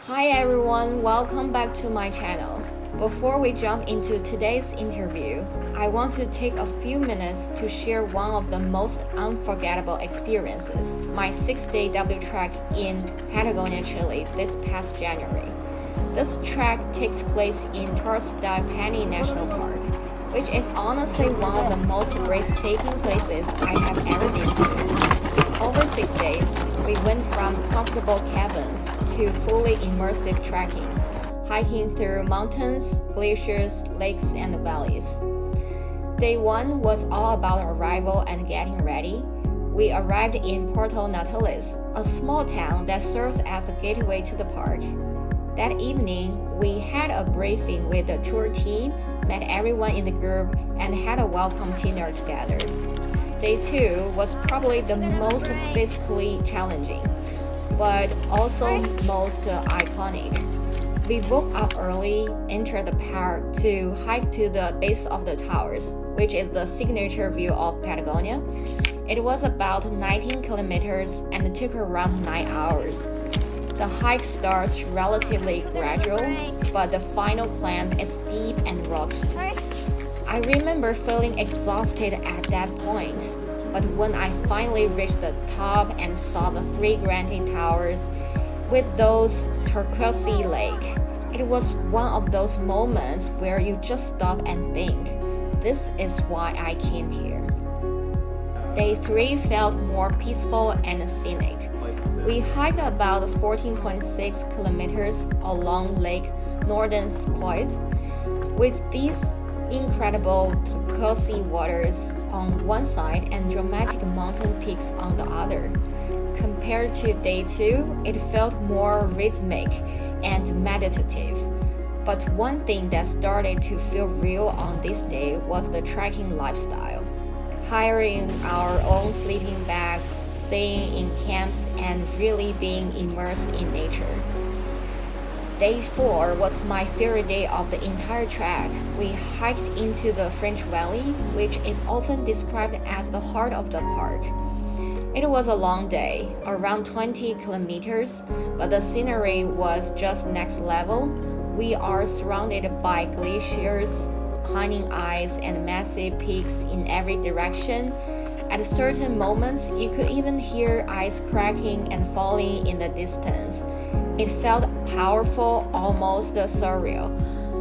Hi everyone, welcome back to my channel. Before we jump into today's interview, I want to take a few minutes to share one of the most unforgettable experiences, my 6-day W trek in Patagonia, Chile this past January. This trek takes place in Torres del Paine National Park, which is honestly one of the most breathtaking places I have ever been to. Over 6 days, we went from comfortable cabins to fully immersive trekking, hiking through mountains, glaciers, lakes, and valleys. Day 1 was all about arrival and getting ready. We arrived in Porto Natales, a small town that serves as the gateway to the park. That evening, we had a briefing with the tour team, met everyone in the group, and had a welcome dinner together. Day 2 was probably the most physically challenging, but also most iconic. We woke up early, entered the park to hike to the base of the towers, which is the signature view of Patagonia. It was about 19 kilometers and took around 9 hours. The hike starts relatively gradual, but the final climb is steep and rocky. I remember feeling exhausted at that point, but when I finally reached the top and saw the three granite towers with those turquoisey lake, it was one of those moments where you just stop and think, this is why I came here. Day 3 felt more peaceful and scenic. We hiked about 14.6 kilometers along Lake Nordenskjold, with these incredible turquoise waters on one side and dramatic mountain peaks on the other. Compared to day 2, it felt more rhythmic and meditative. But one thing that started to feel real on this day was the trekking lifestyle. Hiring our own sleeping bags, staying in camps, and really being immersed in nature. Day 4 was my favorite day of the entire trek. We hiked into the French Valley, which is often described as the heart of the park. It was a long day, around 20 kilometers, but the scenery was just next level. We are surrounded by glaciers, shining ice, and massive peaks in every direction. At certain moments, you could even hear ice cracking and falling in the distance. It felt powerful, almost surreal,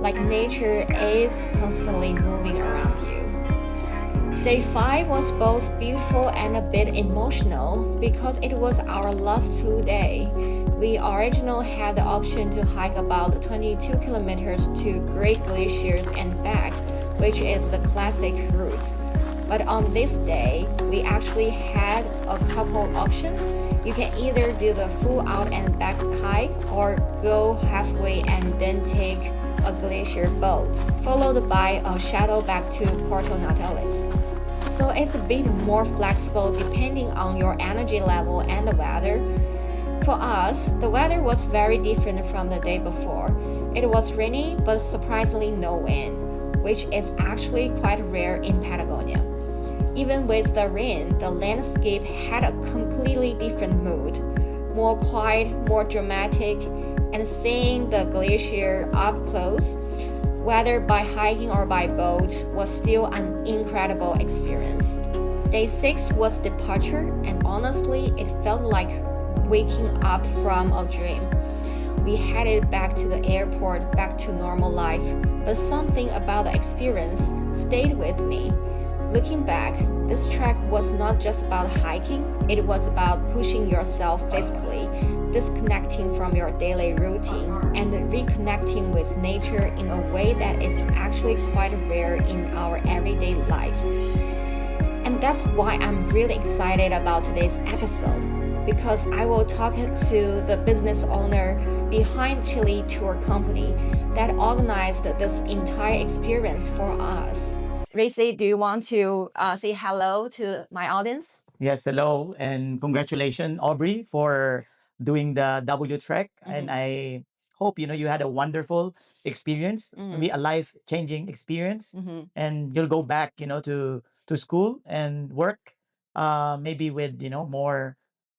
like nature is constantly moving around you. Day 5 was both beautiful and a bit emotional because it was our last full day. We originally had the option to hike about 22 kilometers to Great Glaciers and back, which is the classic route. But on this day, we actually had a couple options. You can either do the full out and back hike or go halfway and then take a glacier boat, followed by a shuttle back to Porto Natales. So it's a bit more flexible depending on your energy level and the weather. For us, the weather was very different from the day before. It was rainy but surprisingly no wind, which is actually quite rare in Patagonia. Even with the rain, the landscape had a completely different mood. More quiet, more dramatic, and seeing the glacier up close, whether by hiking or by boat, was still an incredible experience. Day 6 was departure, and honestly, it felt like waking up from a dream. We headed back to the airport, back to normal life, but something about the experience stayed with me. Looking back, this trek was not just about hiking, it was about pushing yourself physically, disconnecting from your daily routine, and reconnecting with nature in a way that is actually quite rare in our everyday lives. And that's why I'm really excited about today's episode, because I will talk to the business owner behind Chile Tour Company that organized this entire experience for us. Ricci, do you want to say hello to my audience? Yes, hello, and congratulations, Aubrey, for doing the W Trek. And I hope you had a wonderful experience, maybe a life-changing experience, and you'll go back, to school and work, maybe with more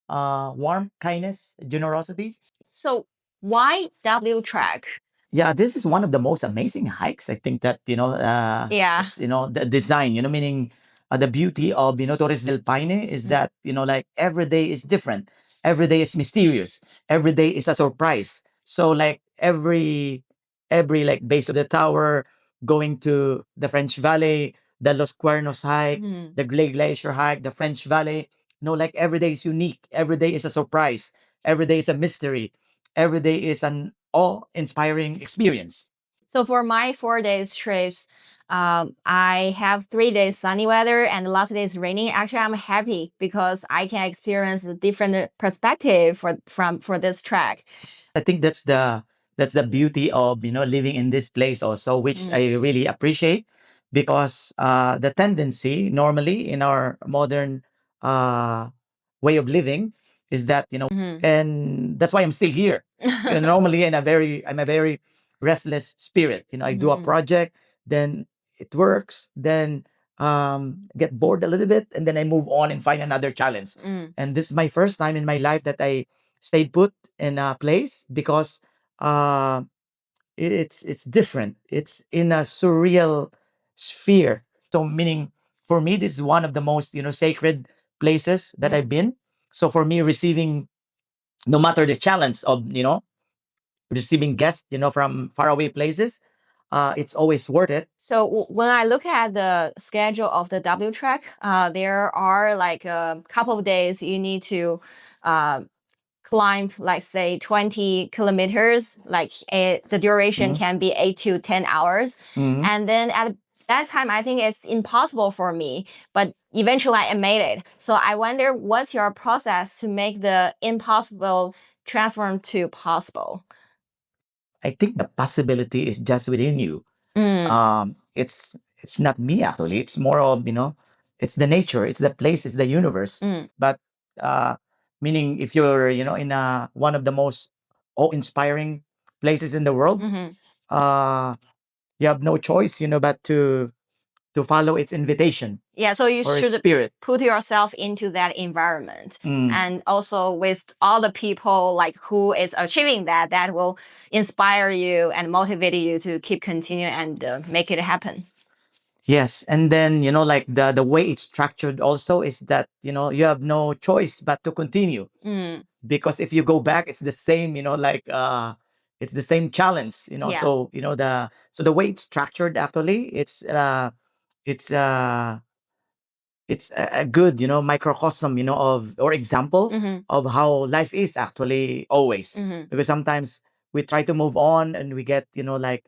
warmth, kindness, generosity. So Why W track? Yeah, this is one of the most amazing hikes. I think that, Yeah. it's, the design, meaning the beauty of, Torres del Paine is that, like every day is different. Every day is mysterious. Every day is a surprise. So like every like base of the tower, going to the French Valley, the Los Cuernos hike, the Glacier hike, the French Valley, like every day is unique. Every day is a surprise. Every day is a mystery. Every day is an awe-inspiring experience. So for my 4 days trips, I have 3 days sunny weather and the last day is raining. Actually, I'm happy because I can experience a different perspective for this track. I think that's the beauty of living in this place also, which I really appreciate because the tendency normally in our modern uh, way of living is that and that's why I'm still here. Normally, I'm a very restless spirit. I do a project, then it works, then get bored a little bit, and then I move on and find another challenge. And this is my first time in my life that I stayed put in a place because uh, it's different. It's in a surreal sphere. So meaning for me, this is one of the most sacred places that I've been. So for me, receiving no matter the challenge of receiving guests from faraway places, it's always worth it. So When I look at the schedule of the W track, there are like a couple of days you need to uh, climb, like say 20 kilometers, like the duration can be 8 to 10 hours. And then at that time, I think it's impossible for me, but eventually I made it. So I wonder what's your process to make the impossible transform to possible? I think the possibility is just within you. It's not me actually. It's more of it's the nature, it's the place, it's the universe. But uh, meaning if you're in one of the most awe-inspiring places in the world, uh, you have no choice but to follow its invitation. Yeah, so you should spirit. Put yourself into that environment. And also with all the people like who is achieving that, that will inspire you and motivate you to keep continuing and make it happen. Yes, and then like the way it's structured also is that you have no choice but to continue because if you go back, it's the same like it's the same challenge. Yeah. So the way it's structured actually, it's a good microcosm of or example of how life is actually always. Because sometimes we try to move on and we get like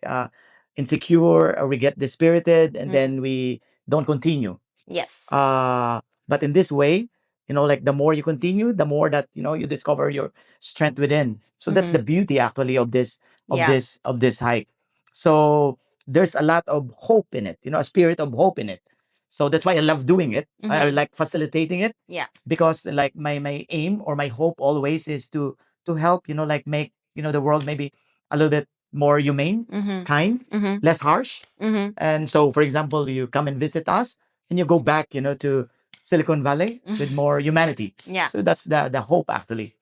insecure or we get dispirited and then we don't continue. Yes. But in this way, like the more you continue, the more that you discover your strength within. So that's the beauty actually of this Yeah. of this hike. So there's a lot of hope in it, a spirit of hope in it. So that's why I love doing it. I like facilitating it. Yeah. Because like my aim or my hope always is to help, like make, the world maybe a little bit more humane, kind, less harsh. And so for example, you come and visit us and you go back, to Silicon Valley with more humanity. Yeah. So that's the hope actually.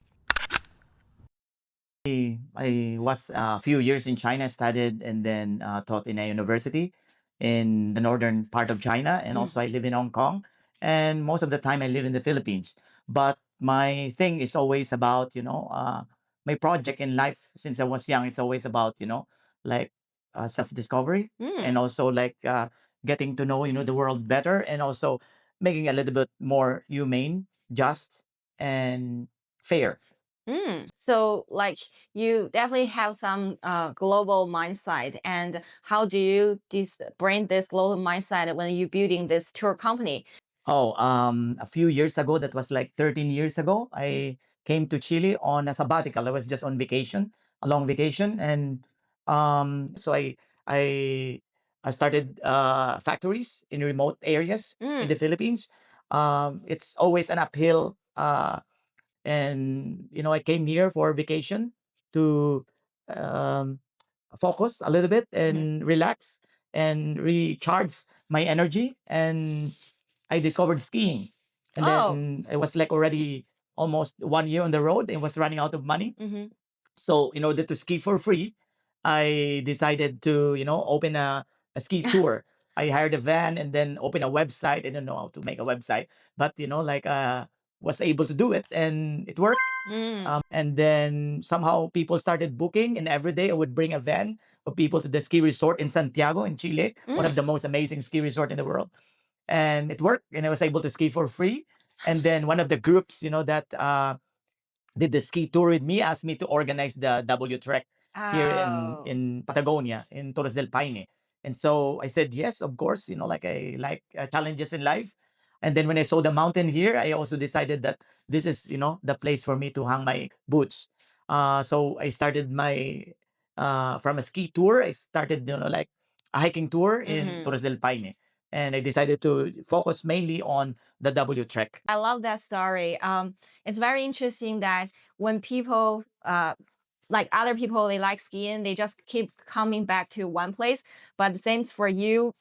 I was a few years in China, studied and then taught in a university in the northern part of China. And also I live in Hong Kong. And most of the time I live in the Philippines. But my thing is always about, my project in life since I was young, it's always about, like self-discovery and also like getting to know, the world better and also making it a little bit more humane, just, and fair. So like you definitely have some global mindset, and how do you bring this global mindset when you're building this tour company? Oh, a few years ago, that was like 13 years ago, I came to Chile on a sabbatical. I was just on vacation, a long vacation, and so I I started factories in remote areas in the Philippines. It's always an uphill, and I came here for vacation to um, focus a little bit and relax and recharge my energy and I discovered skiing. And Oh. then I was like already almost 1 year on the road and was running out of money. So in order to ski for free, I decided to, open a ski tour. I hired a van and then open a website. I don't know how to make a website, but was able to do it and it worked. And then somehow people started booking, and every day I would bring a van of people to the ski resort in Santiago in Chile, one of the most amazing ski resort in the world. And it worked, and I was able to ski for free. And then one of the groups, that did the ski tour with me asked me to organize the W Trek here in Patagonia, in Torres del Paine. And so I said, yes, of course, like I like challenges in life. And then when I saw the mountain here, I also decided that this is, the place for me to hang my boots. So I started from a ski tour, I started, like a hiking tour in Torres del Paine. And I decided to focus mainly on the W Trek. I love that story. It's very interesting that when people, like other people, they like skiing, they just keep coming back to one place. But the same for you.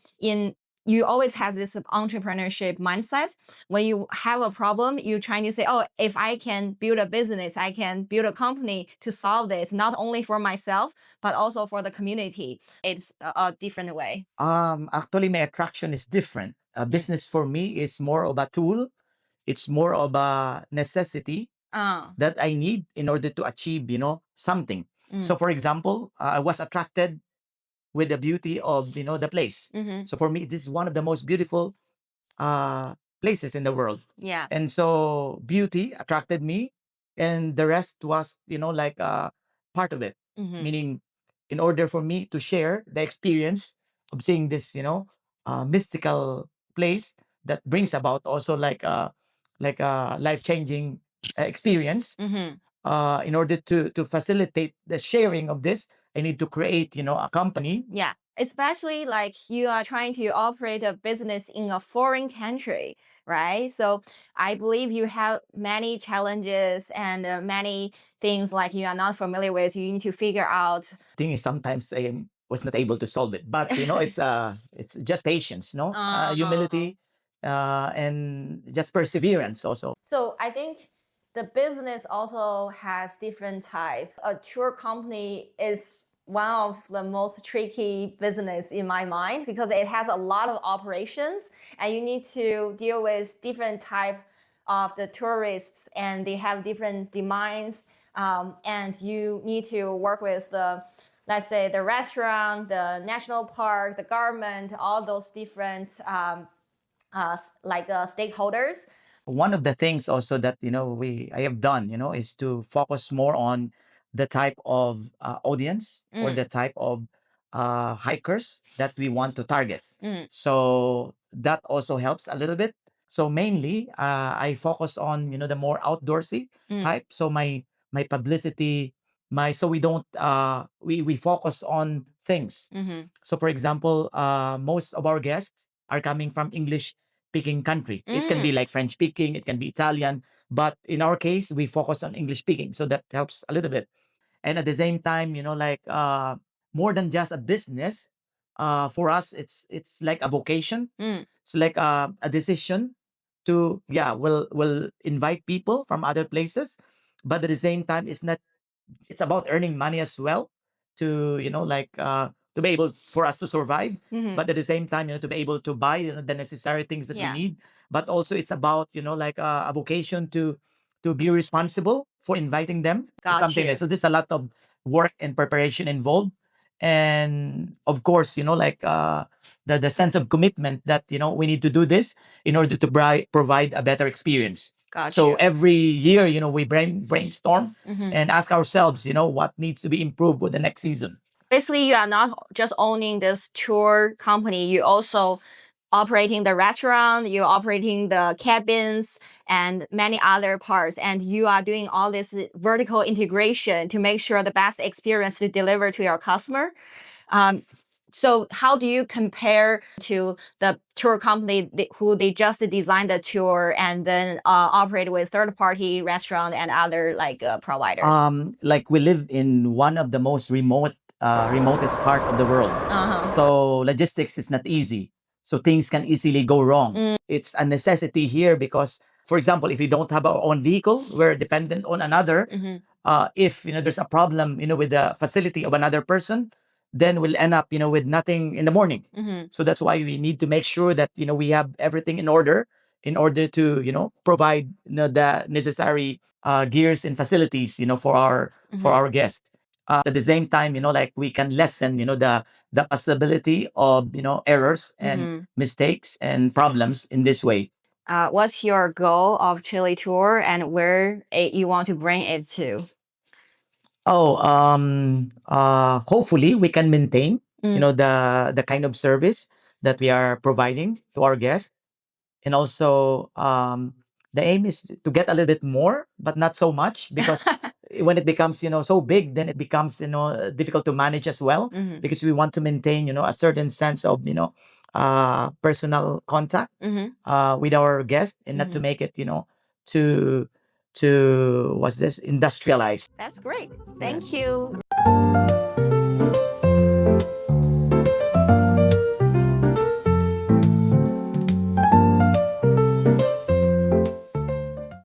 You always have this entrepreneurship mindset. When you have a problem, you're trying to say, "Oh, if I can build a business, I can build a company to solve this, not only for myself but also for the community." It's a different way. Actually, my attraction is different. Business for me is more of a tool. It's more of a necessity that I need in order to achieve, something. So, for example, I was attracted with the beauty of, the place. So for me, this is one of the most beautiful places in the world. Yeah. And so beauty attracted me, and the rest was, like part of it. Meaning, in order for me to share the experience of seeing this, mystical place that brings about also like a life changing experience. In order to facilitate the sharing of this, I need to create, a company. Yeah, especially like you are trying to operate a business in a foreign country, right? So I believe you have many challenges and many things like you are not familiar with. You need to figure out. Thing is, sometimes I was not able to solve it, but it's just patience, no, humility, and just perseverance also. So I think the business also has different type. A tour company is one of the most tricky business in my mind because it has a lot of operations and you need to deal with different type of the tourists and they have different demands, and you need to work with the, let's say, the restaurant, the national park, the government, all those different stakeholders. One of the things also that I have done, is to focus more on the type of audience or the type of hikers that we want to target. So that also helps a little bit. So mainly, I focus on the more outdoorsy type. So my publicity, so we don't we focus on things. So for example, most of our guests are coming from English speaking country. It can be like French speaking, it can be Italian, but in our case, we focus on English speaking. So that helps a little bit. And at the same time, like more than just a business, for us, it's like a vocation. It's like a decision to, yeah, we'll invite people from other places, but at the same time, it's about earning money as well to to be able for us to survive, but at the same time to be able to buy the necessary things that we need. But also it's about like a vocation to be responsible for inviting them to Got something you. like so there's a lot of work and preparation involved, and of course like the sense of commitment that we need to do this in order to provide a better experience. Got So you. every year, we brainstorm and ask ourselves, what needs to be improved for the next season. Basically, you are not just owning this tour company, you also operating the restaurant, you're operating the cabins and many other parts, and you are doing all this vertical integration to make sure the best experience to deliver to your customer. So how do you compare to the tour company who they just designed the tour and then operate with third-party restaurant and other providers? Like we live in one of the most remotest part of the world. So logistics is not easy. So things can easily go wrong. It's a necessity here because, for example, if we don't have our own vehicle, we're dependent on another. if there's a problem with the facility of another person, then we'll end up with nothing in the morning. So that's why we need to make sure that we have everything in order to provide the necessary gears and facilities for our guests. At the same time, like we can lessen the possibility of errors and mistakes and problems in this way. What's your goal of Chile tour and where you want to bring it to? Oh, hopefully we can maintain, the kind of service that we are providing to our guests. And also, the aim is to get a little bit more, but not so much, because when it becomes, so big, then it becomes, difficult to manage as well, because we want to maintain, a certain sense of, personal contact, with our guests, and not to make it, too, what's this, industrialized. That's great. Thank Yes. you.